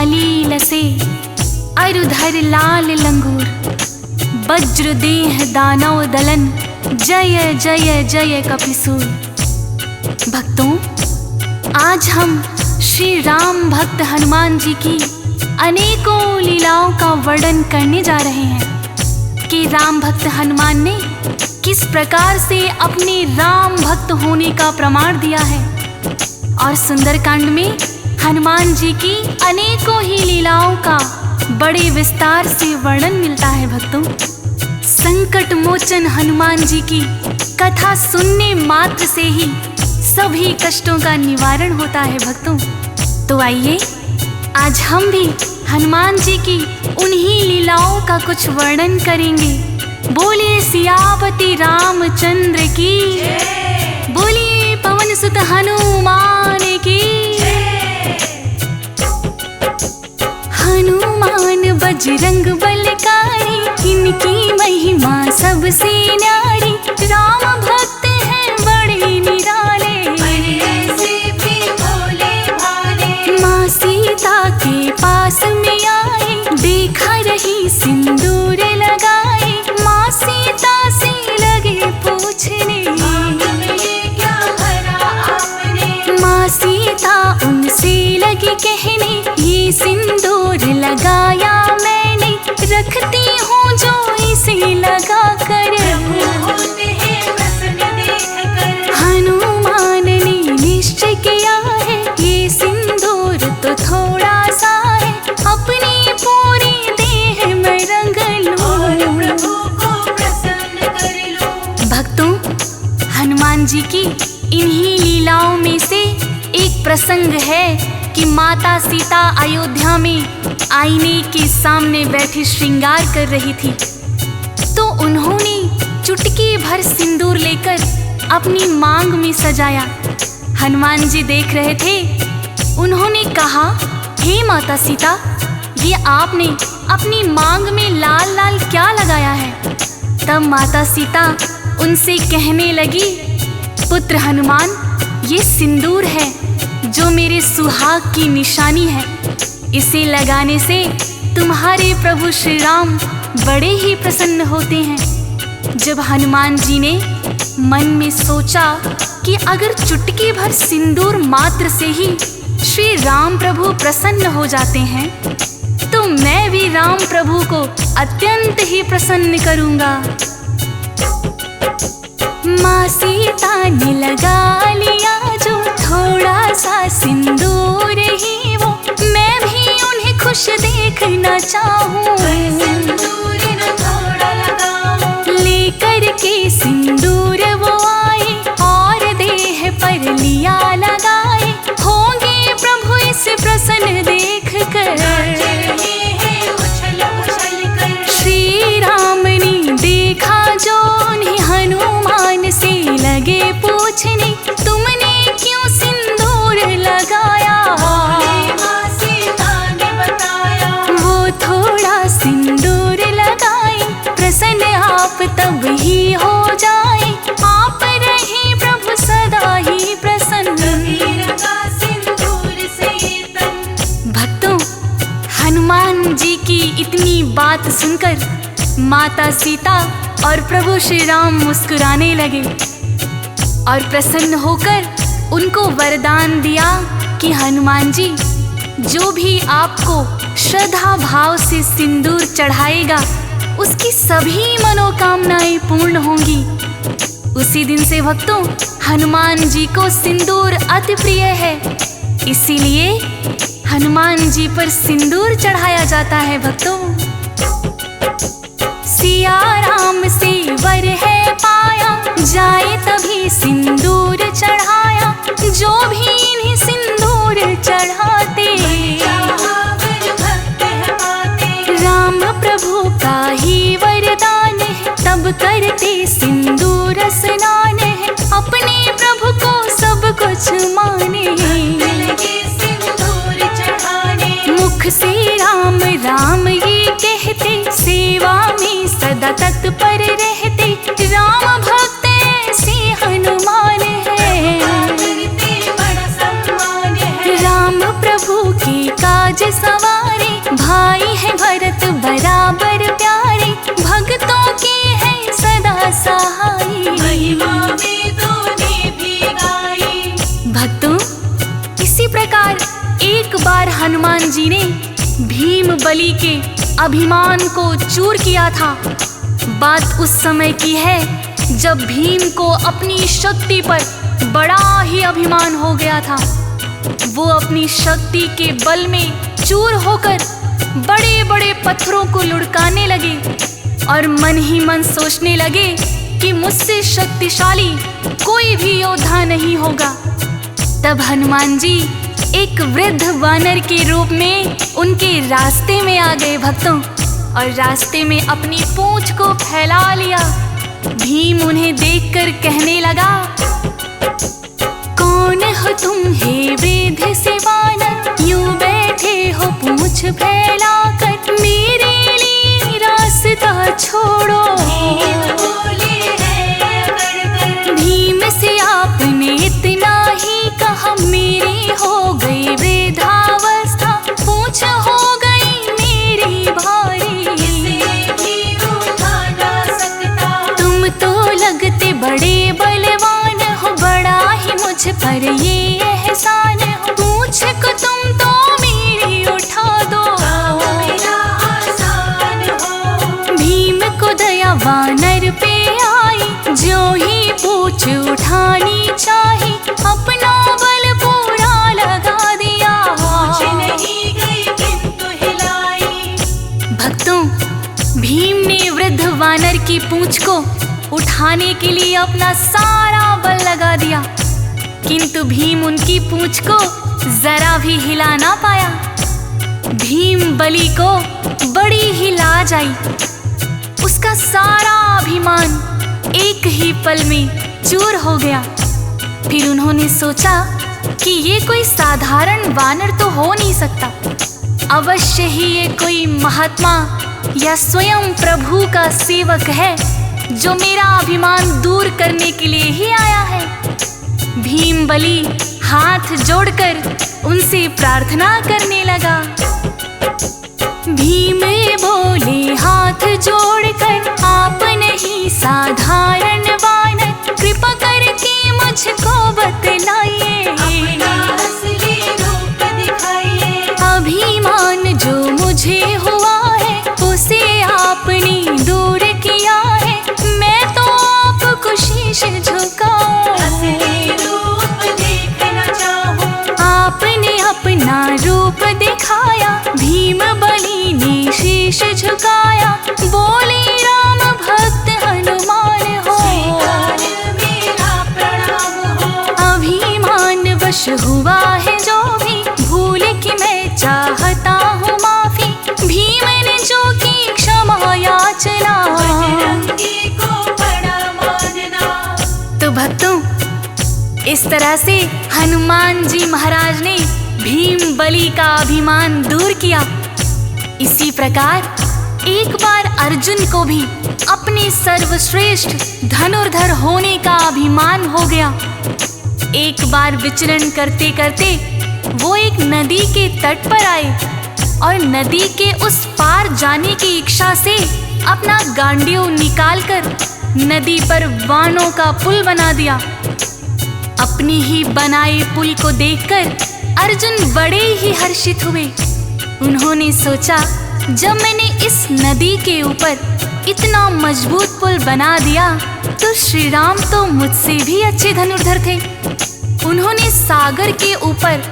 काली लसे अरुधर लाल लंगूर, वज्र देह दानव दलन, जय जय जय कपिसूर। भक्तों, आज हम श्री राम भक्त हनुमान जी की अनेकों लीलाओं का वर्णन करने जा रहे हैं कि राम भक्त हनुमान ने किस प्रकार से अपने राम भक्त होने का प्रमाण दिया है। और सुंदरकांड में हनुमान जी की अनेकों ही लीलाओं का बड़े विस्तार से वर्णन मिलता है। भक्तों, संकट मोचन हनुमान जी की कथा सुनने मात्र से ही सभी कष्टों का निवारण होता है। भक्तों, तो आइए आज हम भी हनुमान जी की उन्हीं लीलाओं का कुछ वर्णन करेंगे। बोलिए सियापति रामचंद्र की, बोलिए पवन सुत हनुमान की। हनुमान बजरंग बलकारी, इनकी महिमा सबसे न्यारी। राम भक्त हैं बड़े निराले, ऐसे भी भोले भाले। माँ सीता के पास में आए, देखा रही सिंदूर लगाए। माँ सीता से लगे पूछने, क्या भरा आपने। माँ सीता उनसे लगी कहने, ये सिंदूर लगाया मैंने, रखती हूँ जो इसे लगा कर। हनुमान ने निश्चय किया है, ये सिंदूर तो थोड़ा सा है, अपनी पूरी देह में रंग लूं। भक्तों, हनुमान जी की इन्हीं लीलाओं में से एक प्रसंग है कि माता सीता अयोध्या में आईने के सामने बैठी श्रृंगार कर रही थी, तो उन्होंने चुटकी भर सिंदूर लेकर अपनी मांग में सजाया। हनुमान जी देख रहे थे। उन्होंने कहा, हे माता सीता, ये आपने अपनी मांग में लाल लाल क्या लगाया है। तब माता सीता उनसे कहने लगी, पुत्र हनुमान, ये सिंदूर है जो मेरे सुहाग की निशानी है। इसे लगाने से तुम्हारे प्रभु श्री राम बड़े ही प्रसन्न होते हैं। जब हनुमान जी ने मन में सोचा कि अगर चुटकी भर सिंदूर मात्र से ही श्री राम प्रभु प्रसन्न हो जाते हैं, तो मैं भी राम प्रभु को अत्यंत ही प्रसन्न करूंगा। माँ सीता ने लगा लिया जो थोड़ा सा सिंदूर ही वो, मैं भी उन्हें खुश देखना चाहूं। लेकर के सिंदूर वो आए और देह पर लिया लगाए, होंगे प्रभु इस प्रसन्न देख कर। श्री राम ने देखा जो उन्हें हनुमान से लगे पूछने, तुमने क्यों सिंदूर लगाया। वो थोड़ा सिंदूर लगाए, प्रसन्न आप तब ही हो जाए, आप रहे प्रभु सदा ही प्रसन्न। भक्तों, हनुमान जी की इतनी बात सुनकर माता सीता और प्रभु श्री राम मुस्कुराने लगे और प्रसन्न होकर उनको वरदान दिया कि हनुमान जी, जो भी आपको श्रद्धा भाव से सिंदूर चढ़ाएगा, उसकी सभी मनोकामनाएं पूर्ण होंगी। उसी दिन से भक्तों, हनुमान जी को सिंदूर अति प्रिय है, इसीलिए हनुमान जी पर सिंदूर चढ़ाया जाता है। भक्तों, सिया राम से वर है पाया, जाए तभी सिंदूर चढ़ाया, जो भी इन्हें सिंदूर चढ़ाते। राम प्रभु का ही वरदान है, तब करते सिंदूर स्नान है, अपने प्रभु को सब कुछ माने। मुख से राम राम ये कहते, सेवा में सदा तत्पर रहते, राम भक्त ऐसे हनुमान है। राम प्रभु की का राज सवारे, भाई है भरत बराबर प्यारे, भक्तों के है सदा सहाय। महिमा वेदों भी गाई। भक्तों, इसी प्रकार एक बार हनुमान जी ने भीम बलि के अभिमान को चूर किया था। बात उस समय की है जब भीम को अपनी शक्ति पर बड़ा ही अभिमान हो गया था। वो अपनी शक्ति के बल में चूर होकर बड़े बड़े पत्थरों को लुढ़काने लगे और मन ही मन सोचने लगे कि मुझसे शक्तिशाली कोई भी योद्धा नहीं होगा। तब हनुमान जी एक वृद्ध वानर के रूप में उनके रास्ते में आ गए भक्तों, और रास्ते में अपनी पूंछ को फैला लिया। भीम उन्हें देखकर कहने लगा, कौन हो तुम हे वृद्ध से वानर, यूं बैठे हो पूंछ फैलाकर, मेरे लिए रास्ता छोड़ो। भीम से आपने इतना ही कहा, मेरी हो गई वृद्धावस्था, पूंछ हो गई मेरी भारी, तुम तो लगते बड़े बलवान हो, बड़ा ही मुझ पर ये एहसान हो, पूंछ को तुम तो मेरी उठा दो। भीम को दया वानर पे आई, जो ही पूंछ उठानी चाही, अपना बल पूरा लगा दिया। नहीं गई किंतु हिलाई। भक्तों, भीम ने वृद्ध वानर की पूंछ को उठाने के लिए अपना सारा बल लगा दिया, किंतु भीम उनकी पूंछ को जरा भी हिला ना पाया। भीम बलि को बड़ी ही लाज आई। उसका सारा अभिमान एक ही पल में चूर हो गया। फिर उन्होंने सोचा कि ये कोई साधारण वानर तो हो नहीं सकता, अवश्य ही ये कोई महात्मा या स्वयं प्रभु का सेवक है जो मेरा अभिमान दूर करने के लिए ही आया है। भीम बलि हाथ जोड़कर उनसे प्रार्थना करने लगा। भीम बोले हाथ जोड़कर, आप नहीं साधारण वानर, कृपा करके मुझको बतलाइए, अपना असली रूप दिखाइए। अभिमान जो मुझे हुआ है उसे आपने दूर किया है, मैं तो आपको शीश झुकाऊं। असली रूप देखना चाहूं। आपने अपना रूप दिखाया, भीम बलि ने शीश झुकाया, बोले राम भक्त हनुमान हो, मेरा प्रणाम हो। अभिमान वश हुआ है जो भी, भूल की मैं चाहता हूँ माफी, भीम ने जो की क्षमा याचना, बजरंगी को बड़ा मानना। तो भक्तों, इस तरह से हनुमान जी महाराज ने भीम बलि का अभिमान दूर किया। इसी प्रकार एक बार अर्जुन को भी अपने सर्वश्रेष्ठ धनुर्धर होने का अभिमान हो गया। एक बार विचरण करते करते वो एक नदी के तट पर आए और नदी के उस पार जाने की इच्छा से अपना गांडीव निकालकर नदी पर बाणों का पुल बना दिया। अपने ही बनाए पुल को देखकर अर्जुन बड़े ही हर्षित हुए। उन्होंने सोचा, जब मैंने इस नदी के ऊपर इतना मजबूत पुल बना दिया तो श्री राम तो मुझसे भी अच्छे धनुर्धर थे। उन्होंने सागर के ऊपर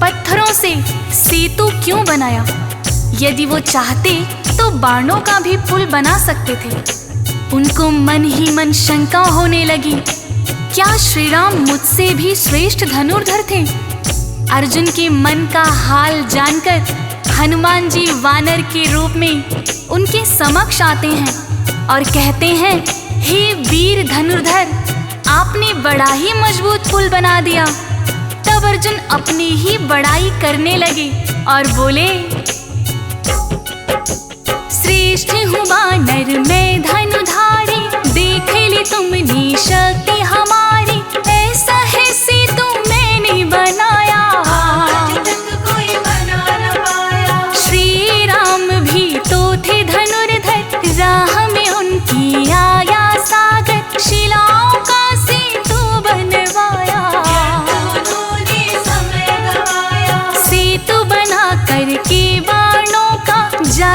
पत्थरों से सेतु क्यों बनाया? यदि वो चाहते तो बाणों का भी पुल बना सकते थे। उनको मन ही मन शंका होने लगी, क्या श्री राम मुझसे भी श्रेष्ठ धनुर्धर थे? अर्जुन के मन का हाल जानकर हनुमान जी वानर के रूप में उनके समक्ष आते हैं और कहते हैं, हे वीर धनुर्धर, आपने बड़ा ही मजबूत पुल बना दिया। तब अर्जुन अपनी ही बड़ाई करने लगे और बोले, श्रेष्ठ हूँ वानर मैं धनुधारी, देख ली तुमने शक्ति हमारी, ऐसा है सेतु मैंने बनाया। आज तक कोई बना न पाया।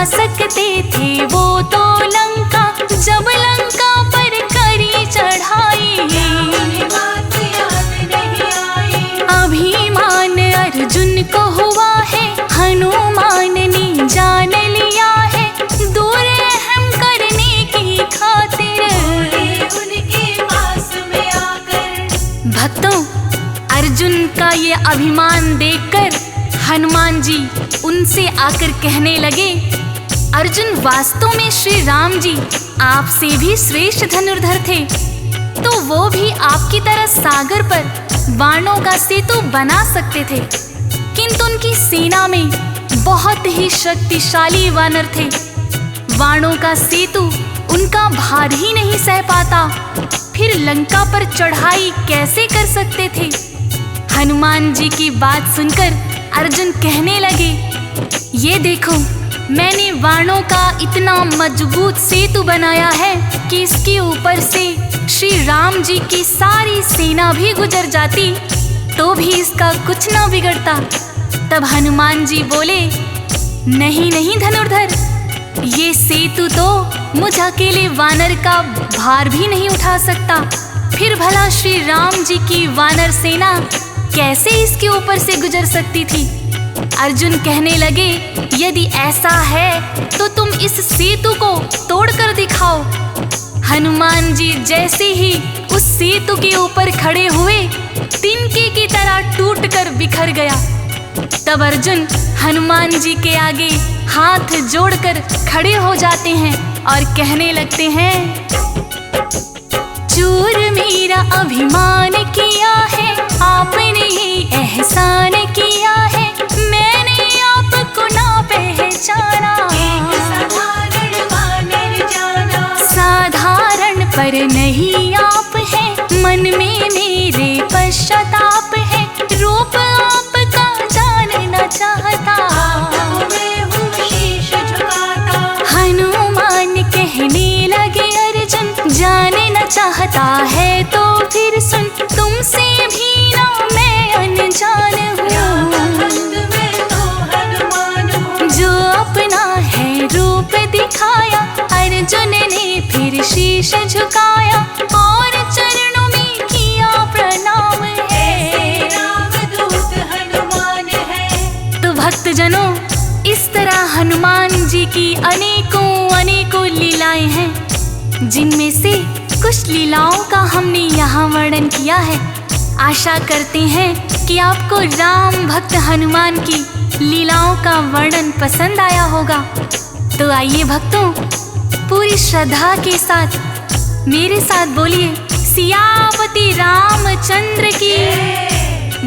सकते थे वो तो लंका, जब लंका पर करी चढ़ाई। उन्हें बात याद नहीं आई। अभिमान अर्जुन को हुआ है, हनुमान ने जान लिया है, दूर अहम करने की खातिर। उनके पास में आकर भक्तों, अर्जुन का ये अभिमान देखकर हनुमान जी उनसे आकर कहने लगे, अर्जुन वास्तव में श्री राम जी आपसे भी श्रेष्ठ धनुर्धर थे, तो वो भी आपकी तरह सागर पर बाणों का सेतु बना सकते थे, किंतु उनकी सेना में बहुत ही शक्तिशाली वानर थे। बाणों का सेतु उनका भार ही नहीं सह पाता, फिर लंका पर चढ़ाई कैसे कर सकते थे। हनुमान जी की बात सुनकर अर्जुन कहने लगे, ये देखो, मैंने बाणों का इतना मजबूत सेतु बनाया है कि इसके ऊपर से श्री राम जी की सारी सेना भी गुजर जाती तो भी इसका कुछ न बिगड़ता। तब हनुमान जी बोले, नहीं नहीं धनुर्धर, ये सेतु तो मुझ अकेले वानर का भार भी नहीं उठा सकता, फिर भला श्री राम जी की वानर सेना कैसे इसके ऊपर से गुजर सकती थी। अर्जुन कहने लगे, यदि ऐसा है तो तुम इस सेतु को तोड़कर दिखाओ। हनुमान जी जैसे ही उस सेतु के ऊपर खड़े हुए, तिनके की तरह टूटकर बिखर गया। तब अर्जुन हनुमान जी के आगे हाथ जोड़कर खड़े हो जाते हैं और कहने लगते हैं, चूर मेरा अभिमान किया है, आपने ये एहसान किया है, मैंने आपको ना पहचाना। एक साधारण वानर जाना, साधारण पर नहीं आप हैं, मन में मेरे पश्चाताप है, रूप आपका जानना चाहता। आपको मैं हूँ शीश झुकाता। हनुमान कहने लगे, अर्जुन जानना चाहता है तो फिर सुन, तुमसे भी ना मैं अनजान भक्त हूँ। मैं तो हनुमान हूँ। जो अपना है रूप दिखाया, अर्जुन ने फिर शीश झुकाया और चरणों में किया प्रणाम है। रामदूत हनुमान है। तो भक्तजनों, इस तरह हनुमान जी की अनेकों लीलाएं हैं, जिनमें से कुछ लीलाओं का हमने यहाँ वर्णन किया है। आशा करते हैं कि आपको राम भक्त हनुमान की लीलाओं का वर्णन पसंद आया होगा। तो आइए भक्तों, पूरी श्रद्धा के साथ मेरे साथ बोलिए, सियापति रामचंद्र की,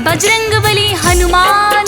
बजरंगबली हनुमान